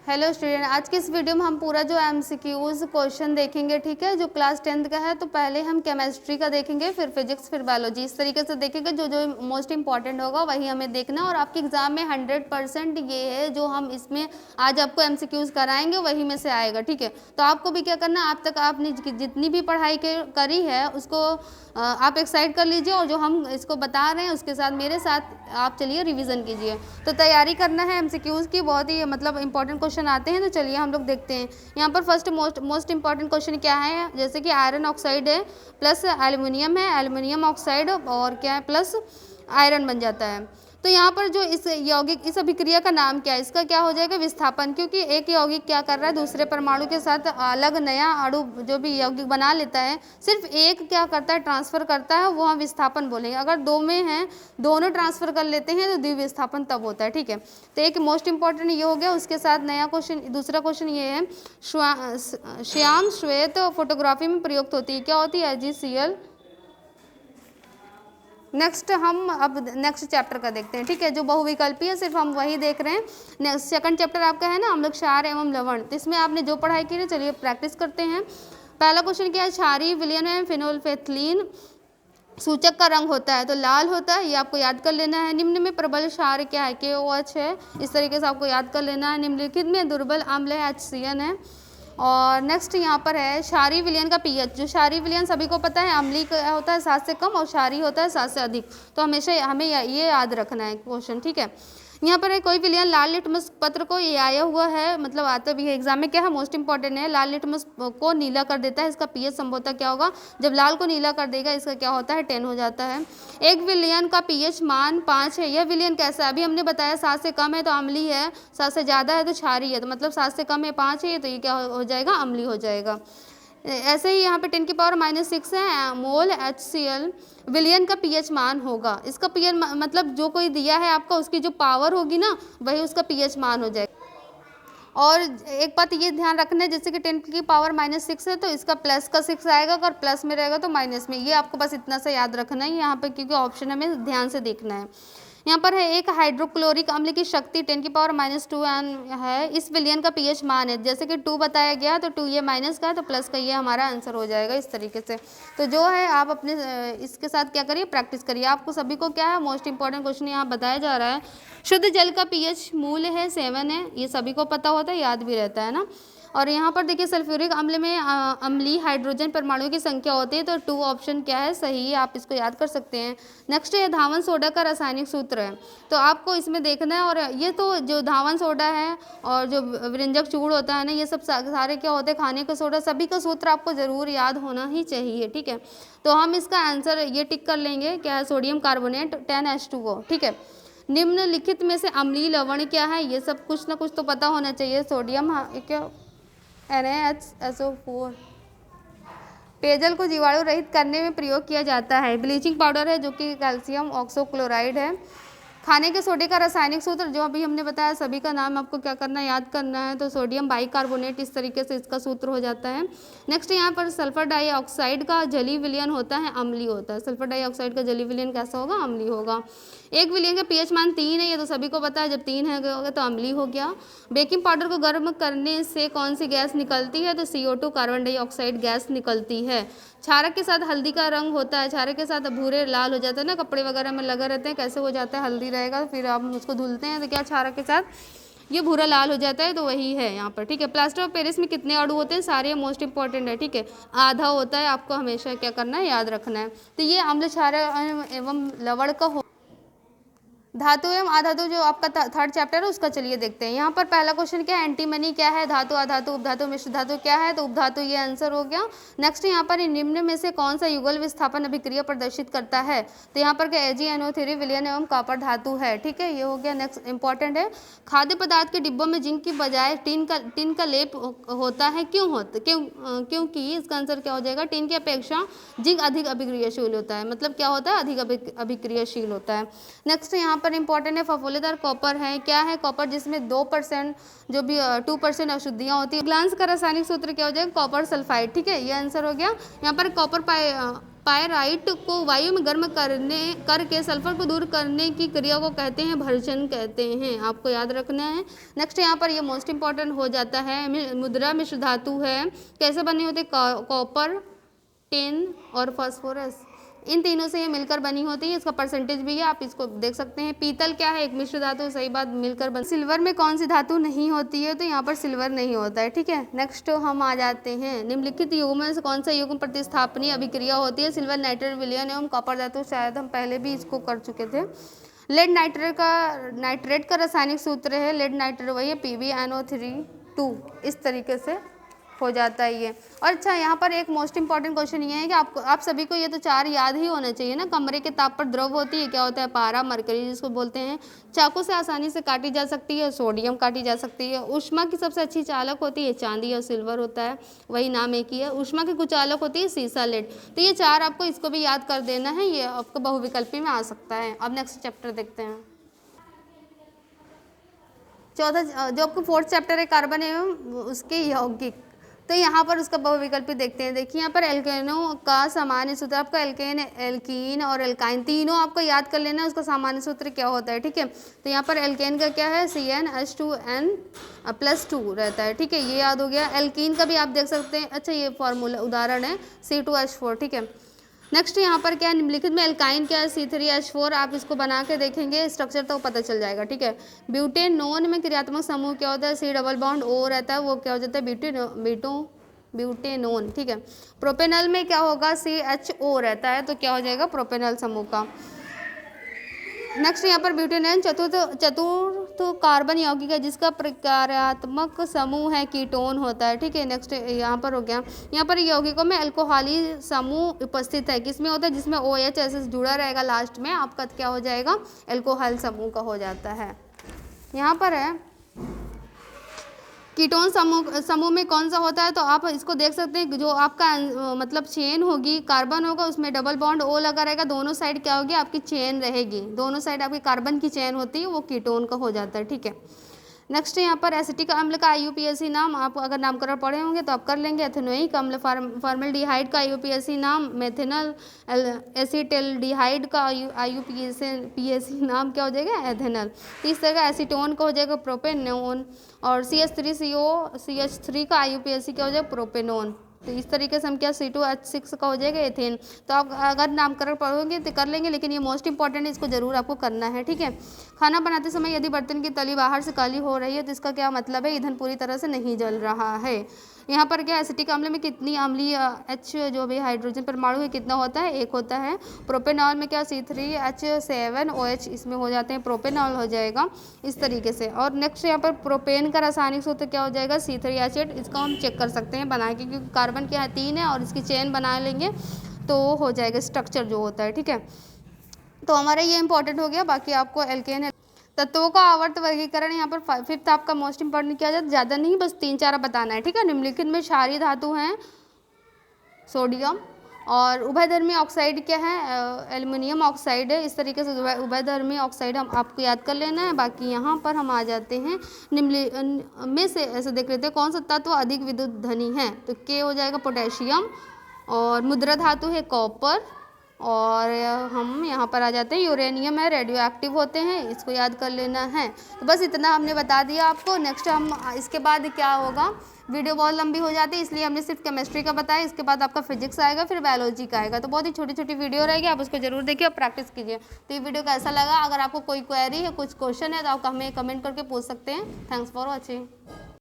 Hello student, आज की इस वीडियो में हम पूरा जो एमसीक्यूज क्वेश्चन देखेंगे, ठीक है। जो क्लास 10th का है तो पहले हम केमिस्ट्री का देखेंगे, फिर फिजिक्स, फिर बायोलॉजी, इस तरीके से देखेंगे। जो जो मोस्ट इंपॉर्टेंट होगा वही हमें देखना। और आपके एग्जाम में 100% ये है जो हम इसमें आज आपको एमसीक्यूज कराएंगे वही में से आएगा, ठीक है। तो आपको भी क्या करना है, आप तक आपने जितनी भी पढ़ाई करी है उसको आप एक्साइड कर लीजिए, और जो हम इसको बता रहे हैं उसके साथ मेरे साथ आप चलिए रिवीजन कीजिए। तो तैयारी करना है एमसीक्यूज की, बहुत ही मतलब इंपॉर्टेंट क्वेश्चन आते हैं। तो चलिए हम लोग देखते हैं। यहाँ पर फर्स्ट मोस्ट इंपॉर्टेंट क्वेश्चन क्या है, जैसे कि आयरन ऑक्साइड है प्लस एल्युमिनियम है, एल्युमिनियम ऑक्साइड और क्या है प्लस आयरन बन जाता है। तो यहाँ पर जो इस यौगिक, इस अभिक्रिया का नाम क्या है, इसका क्या हो जाएगा, विस्थापन। क्योंकि एक यौगिक क्या कर रहा है, दूसरे परमाणु के साथ अलग नया अणु जो भी यौगिक बना लेता है, सिर्फ एक क्या करता है, ट्रांसफर करता है, वो हम विस्थापन बोलेंगे। अगर दो में हैं, दोनों ट्रांसफर कर लेते हैं तो द्विविस्थापन तब होता है, ठीक है। तो एक मोस्ट इंपॉर्टेंट ये हो गया। उसके साथ नया क्वेश्चन, दूसरा क्वेश्चन ये है, श्याम श्वेत फोटोग्राफी में प्रयुक्त होती है, क्या होती है, AgCl। नेक्स्ट हम अब नेक्स्ट चैप्टर का देखते हैं, ठीक है। जो बहुविकल्पी है सिर्फ हम वही देख रहे हैं। नेक्स्ट सेकंड चैप्टर आपका है ना अम्ल क्षार एवं लवण। तो इसमें आपने जो पढ़ाई की है चलिए प्रैक्टिस करते हैं। पहला क्वेश्चन क्या है, क्षारीय विलयन में फिनोल्फेथलीन सूचक का रंग होता है तो लाल होता है, ये आपको याद कर लेना है। निम्न में प्रबल क्षार क्या है, KOH है, इस तरीके से आपको याद कर लेना है। निम्नलिखित में दुर्बल अम्ल है, HCN है। और नेक्स्ट यहाँ पर है क्षारीय विलयन का पीएच। जो क्षारीय विलयन सभी को पता है, अम्लीय होता है 7 से कम और क्षारीय होता है 7 से अधिक। तो हमेशा हमें ये याद रखना है क्वेश्चन, ठीक है। यहाँ पर है कोई विलयन लाल लिटमस पत्र को, ये आया हुआ है, मतलब आता भी है एग्जाम में, क्या है मोस्ट इंपॉर्टेंट है, लाल लिटमस को नीला कर देता है। इसका पीएच संभवतः क्या होगा, जब लाल को नीला कर देगा इसका क्या होता है, 10 हो जाता है। एक विलयन का पीएच मान 5 है, यह विलयन कैसा है, अभी हमने बताया 7 से कम है तो अम्लीय है, 7 से ज़्यादा है तो क्षारीय है। तो मतलब 7 से कम है 5 है तो ये क्या हो जाएगा, अम्लीय हो जाएगा। ऐसे ही यहाँ पे 10⁻⁻6 है मोल HCl विलयन का पीएच मान होगा। इसका पीएच मतलब जो कोई दिया है आपका उसकी जो पावर होगी ना वही उसका पीएच मान हो जाएगा। और एक बात ये ध्यान रखना है, जैसे कि 10⁻⁻6 है तो इसका प्लस का 6 आएगा, अगर प्लस में रहेगा तो माइनस में। ये आपको बस इतना सा याद रखना है यहाँ पे, क्योंकि ऑप्शन हमें ध्यान से देखना है। यहाँ पर है एक हाइड्रोक्लोरिक अम्ल की शक्ति 10⁻2 है, इस विलयन का पीएच मान है। जैसे कि 2 बताया गया तो 2 ये माइनस का है तो प्लस का ये हमारा आंसर हो जाएगा, इस तरीके से। तो जो है आप अपने इसके साथ क्या करिए, प्रैक्टिस करिए। आपको सभी को क्या है, मोस्ट इंपॉर्टेंट क्वेश्चन यहाँ बताया जा रहा है। शुद्ध जल का पीएच मूल्य है 7 है, ये सभी को पता होता है, याद भी रहता है ना। और यहाँ पर देखिए सल्फ्यूरिक अम्ल में अम्लीय हाइड्रोजन परमाणुओं की संख्या होती है, तो 2 ऑप्शन क्या है, सही है, आप इसको याद कर सकते हैं। नेक्स्ट है धावन सोडा का रासायनिक सूत्र है, तो आपको इसमें देखना है। और ये तो जो धावन सोडा है और जो व्यंजक चूड़ होता है ना, ये सब सारे क्या होते हैं, खाने का सोडा, सभी का सूत्र आपको ज़रूर याद होना ही चाहिए, ठीक है। तो हम इसका आंसर ये टिक कर लेंगे, क्या है, सोडियम कार्बोनेट 10H2O, ठीक है। निम्नलिखित में से अम्लीय लवण क्या है, ये सब कुछ ना कुछ तो पता होना चाहिए। सोडियम क्या, NaHSO4 पेयजल को जीवाणु रहित करने में प्रयोग किया जाता है। ब्लीचिंग पाउडर है जो कि कैल्शियम ऑक्सोक्लोराइड है। खाने के सोडे का रासायनिक सूत्र जो अभी हमने बताया, सभी का नाम आपको क्या करना है, याद करना है। तो सोडियम बाइकार्बोनेट, इस तरीके से इसका सूत्र हो जाता है। नेक्स्ट यहाँ पर सल्फर डाइऑक्साइड का जलीय विलयन होता है, अम्लीय होता है। सल्फर डाइऑक्साइड का जलीय विलयन कैसा होगा, अम्लीय होगा। एक विलयन का पीएच मान 3 है, ये तो सभी को पता है, जब 3 है तो अम्लीय हो गया। बेकिंग पाउडर को गर्म करने से कौन सी गैस निकलती है, तो CO2 कार्बन डाइऑक्साइड गैस निकलती है। क्षारक के साथ हल्दी का रंग होता है, क्षारक के साथ भूरे लाल हो जाता है ना, कपड़े वगैरह में लगे रहते हैं, कैसे हो जाता है, हल्दी रहेगा फिर आप उसको धुलते हैं तो क्या क्षारक के साथ ये भूरा लाल हो जाता है, तो वही है यहाँ पर, ठीक है। प्लास्टर ऑफ पेरिस में कितने अणु होते हैं, सारे मोस्ट इंपॉर्टेंट है, ठीक है। आधा होता है, आपको हमेशा क्या करना है, याद रखना है। तो ये अम्ल क्षार एवं लवण का धातु एवं अधातु जो आपका थर्ड चैप्टर है उसका चलिए देखते हैं। यहाँ पर पहला क्वेश्चन क्या है, एंटीमनी क्या है, धातु अधातु उपधातु मिश्र धातु क्या है, तो उपधातु ये आंसर हो गया। नेक्स्ट यहाँ पर निम्न में से कौन सा युगल विस्थापन अभिक्रिया प्रदर्शित करता है, तो यहाँ पर क्या AgNO3 विलयन एवं कॉपर धातु है, ठीक है, ये हो गया। नेक्स्ट इंपॉर्टेंट है, खाद्य पदार्थ के डिब्बों में जिंक की बजाय टिन का लेप होता है, क्योंकि इसका आंसर क्या हो जाएगा, टिन की अपेक्षा जिंक अधिक अभिक्रियाशील होता है, मतलब क्या होता है, अधिक अभिक्रियाशील होता है। नेक्स्ट यहाँ पर इंपॉर्टेंट है, फफूंदीदार कॉपर है, क्या है, कॉपर जिसमें 2% जो भी 2% अशुद्धियाँ होती है। ग्लांस का रासायनिक सूत्र क्या हो जाएगा, कॉपर सल्फाइड, ठीक है, ये आंसर हो गया। यहाँ पर कॉपर पायराइट को वायु में गर्म करके सल्फर को दूर करने की क्रिया को कहते हैं भर्जन कहते हैं, आपको याद रखना है। नेक्स्ट यहाँ पर ये मोस्ट इंपॉर्टेंट हो जाता है, मुद्रा मिश्र धातु है, कैसे बनी होती है, कॉपर, टिन और फास्फोरस, इन तीनों से ये मिलकर बनी होती है। इसका परसेंटेज भी है, आप इसको देख सकते हैं। पीतल क्या है, एक मिश्र धातु, सही बात, मिलकर बन। सिल्वर में कौन सी धातु नहीं होती है, तो यहाँ पर सिल्वर नहीं होता है, ठीक है। नेक्स्ट हम आ जाते हैं, निम्नलिखित युग्म में से कौन सा युग्म प्रतिस्थापनीय अभिक्रिया होती है, सिल्वर नाइट्रेट विलयन एवं कॉपर धातु, शायद हम पहले भी इसको कर चुके थे। लेड नाइट्रेट का रासायनिक सूत्र है, लेड नाइट्रेट वही है PbNO3 इस तरीके से हो जाता है ये। और अच्छा यहाँ पर एक मोस्ट इंपॉर्टेंट क्वेश्चन ये है कि आप सभी को ये तो 4 याद ही होना चाहिए ना। कमरे के ताप पर द्रव होती है, क्या होता है, पारा, मरकरी जिसको बोलते हैं। चाकू से आसानी से काटी जा सकती है, सोडियम काटी जा सकती है। ऊष्मा की सबसे अच्छी चालक होती है चांदी और सिल्वर होता है, वही नाम एक ही है। ऊष्मा की कुचालक होती है सीसा, लेड। तो ये 4 आपको इसको भी याद कर देना है, ये आपको बहुविकल्पी में आ सकता है। अब नेक्स्ट चैप्टर देखते हैं, चौथा जो आपको 4th चैप्टर है, कार्बन एवं उसके यौगिक। तो यहाँ पर उसका बहुविकल्पी देखते हैं। देखिए यहाँ पर एल्केनों का सामान्य सूत्र, आपका एल्कीन और एल्काइन तीनों आपको याद कर लेना है, उसका सामान्य सूत्र क्या होता है, ठीक है। तो यहाँ पर एल्केन का क्या है, CnH2n+2 रहता है, ठीक है, ये याद हो गया। एल्कीन का भी आप देख सकते हैं, अच्छा ये फॉर्मूला उदाहरण है C2H4, ठीक है। नेक्स्ट यहाँ पर क्या है, निम्नलिखित में एल्काइन क्या है, C3H4, आप इसको बना के देखेंगे स्ट्रक्चर तो पता चल जाएगा, ठीक है। ब्यूटेनोन में क्रियात्मक समूह क्या होता है, C डबल बॉन्ड O रहता है, वो क्या हो जाता है, ब्यूटेनोन, ठीक है। प्रोपेनल में क्या होगा, CHO रहता है, तो क्या हो जाएगा, प्रोपेनल समूह का। नेक्स्ट यहाँ पर ब्यूटेनोन चतुर्थ कार्बन यौगिक है, जिसका प्रकार्यात्मक समूह है कीटोन होता है, ठीक है। नेक्स्ट यहाँ पर हो गया, यहाँ पर यौगिकों में अल्कोहली समूह उपस्थित है, किसमें होता है, जिसमें OH ऐसे जुड़ा रहेगा लास्ट में, आपका क्या हो जाएगा, अल्कोहल समूह का हो जाता है। यहाँ पर है कीटोन समूह में कौन सा होता है, तो आप इसको देख सकते हैं, जो आपका मतलब चेन होगी, कार्बन होगा, उसमें डबल बॉन्ड O लगा रहेगा, दोनों साइड क्या होगी, आपकी चेन रहेगी, दोनों साइड आपकी कार्बन की चेन होती है, वो कीटोन का हो जाता है, ठीक है। नेक्स्ट यहाँ पर एसिटिक अम्ल का IUPAC नाम, आप अगर नामकरण पढ़े होंगे तो आप कर लेंगे। एथेनोइक अम्ल, फॉर्मल्डिहाइड का IUPAC नाम, मेथेनल एसिटल्डिहाइड का IUPAC नाम क्या हो जाएगा, एथेनल। इस तरह का एसीटोन का हो जाएगा प्रोपेनोन, और CH3CO CH3 का IUPAC क्या हो जाएगा, प्रोपेनोन। तो इस तरीके से हम क्या C2H6 का हो जाएगा एथेन। तो आप अगर नामकरण पढ़ोगे तो कर लेंगे, लेकिन ये मोस्ट इंपॉर्टेंट है, इसको जरूर आपको करना है, ठीक है। खाना बनाते समय यदि बर्तन की तली बाहर से काली हो रही है, तो इसका क्या मतलब है, ईंधन पूरी तरह से नहीं जल रहा है। यहाँ पर क्या एसिटिक अम्ल में कितनी अम्लीय H जो भी हाइड्रोजन परमाणु है कितना होता है, 1 होता है। प्रोपेनॉल में क्या C3H7OH इसमें हो जाते हैं, प्रोपेनॉल हो जाएगा इस तरीके से। और नेक्स्ट यहाँ पर प्रोपेन का रासायनिक सूत्र क्या हो जाएगा, C3H8, इसको हम चेक कर सकते हैं बना के, क्योंकि कार्बन क्या है 3 है, और इसकी चेन बना लेंगे तो हो जाएगा स्ट्रक्चर जो होता है, ठीक है। तो हमारा ये इंपॉर्टेंट हो गया, बाकी आपको एल्केन है। तत्वों का आवर्त वर्गीकरण, यहाँ पर 5th आपका मोस्ट इंपॉर्टेंट किया जाए, ज़्यादा नहीं, बस 3-4 बताना है, ठीक है। निम्नलिखित में क्षारीय धातु हैं सोडियम, और उभयधर्मी ऑक्साइड क्या है, एल्युमिनियम ऑक्साइड है। इस तरीके से उभयधर्मी ऑक्साइड हम आपको याद कर लेना है। बाकी यहाँ पर हम आ जाते हैं निम्न में से ऐसे देख लेते हैं कौन सा तत्व अधिक विद्युत धनी है, तो के हो जाएगा पोटेशियम, और मुद्रा धातु है कॉपर, और हम यहाँ पर आ जाते हैं यूरेनियम है, रेडियो एक्टिव होते हैं, इसको याद कर लेना है। तो बस इतना हमने बता दिया आपको। नेक्स्ट हम इसके बाद क्या होगा, वीडियो बहुत लंबी हो जाती है, इसलिए हमने सिर्फ केमिस्ट्री का बताया, इसके बाद आपका फिजिक्स आएगा, फिर बायोलॉजी का आएगा। तो बहुत ही छोटी छोटी वीडियो रहेगी, आप उसको जरूर देखिए और प्रैक्टिस कीजिए। तो ये वीडियो कैसा लगा, अगर आपको कोई क्वेरी है, कुछ क्वेश्चन है, तो आप हमें कमेंट करके पूछ सकते हैं। Thanks for watching.